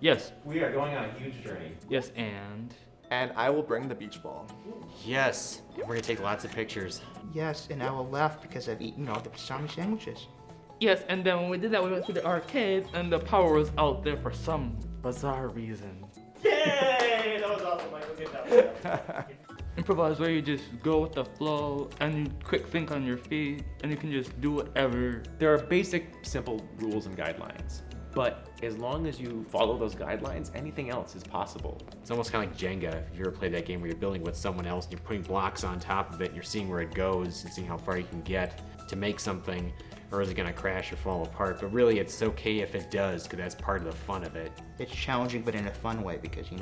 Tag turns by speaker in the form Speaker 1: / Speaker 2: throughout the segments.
Speaker 1: Yes.
Speaker 2: We are going on a huge journey.
Speaker 1: Yes, and
Speaker 3: I will bring the beach ball.
Speaker 4: Yes, and we're gonna take lots of pictures.
Speaker 5: Yes, and I will laugh because I've eaten all the pastrami sandwiches.
Speaker 1: yes, and then when we did that, we went to the arcade, and the power was out there for some bizarre reason.
Speaker 2: Yay! That was awesome, Michael. Good job.
Speaker 1: Improvise where you just go with the flow and you quick think on your feet and you can just do whatever.
Speaker 2: There are basic, simple rules and guidelines. But as long as you follow those guidelines, anything else is possible.
Speaker 4: It's almost kind of like Jenga. If you ever played that game where you're building with someone else and you're putting blocks on top of it and you're seeing where it goes and seeing how far you can get to make something, or is it gonna crash or fall apart? But really it's okay if it does, because that's part of the fun of it.
Speaker 5: It's challenging, but in a fun way because, you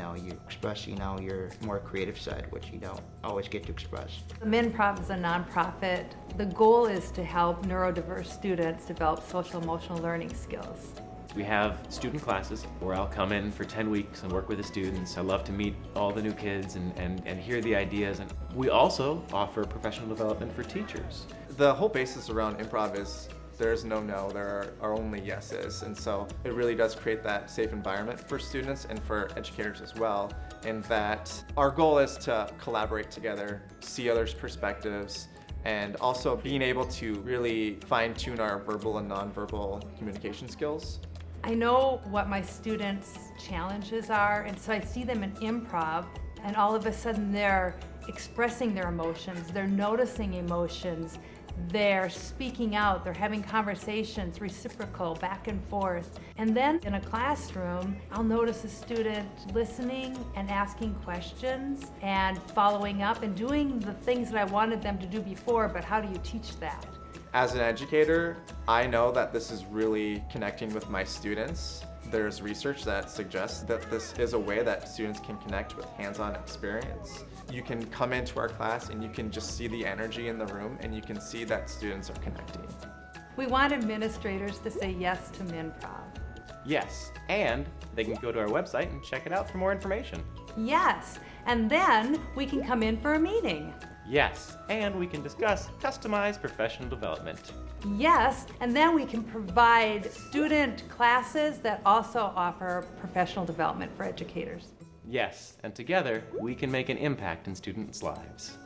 Speaker 5: express, your more creative side, which you don't always get to express.
Speaker 6: MNprov is a nonprofit. The goal is to help neurodiverse students develop social emotional learning skills.
Speaker 2: We have student classes where I'll come in for 10 weeks and work with the students. I love to meet all the new kids and hear the ideas. And we also offer professional development for teachers.
Speaker 3: The whole basis around improv is there's no, there are only yeses. And so it really does create that safe environment for students and for educators as well. In that our goal is to collaborate together, see others' perspectives, and also being able to really fine-tune our verbal and nonverbal communication skills.
Speaker 6: I know what my students' challenges are, and so I see them in improv, and all of a sudden they're expressing their emotions, they're noticing emotions, they're speaking out, they're having conversations, reciprocal, back and forth. And then in a classroom, I'll notice a student listening and asking questions and following up and doing the things that I wanted them to do before, but how do you teach that?
Speaker 3: As an educator, I know that this is really connecting with my students. There's research that suggests that this is a way that students can connect with hands-on experience. You can come into our class and you can just see the energy in the room and you can see that students are connecting.
Speaker 6: We want administrators to say yes to MNprov.
Speaker 2: Yes, and they can go to our website and check it out for more information.
Speaker 6: Yes, and then we can come in for a meeting.
Speaker 2: Yes, and we can discuss customized professional development.
Speaker 6: Yes, and then we can provide student classes that also offer professional development for educators.
Speaker 2: Yes, and together we can make an impact in students' lives.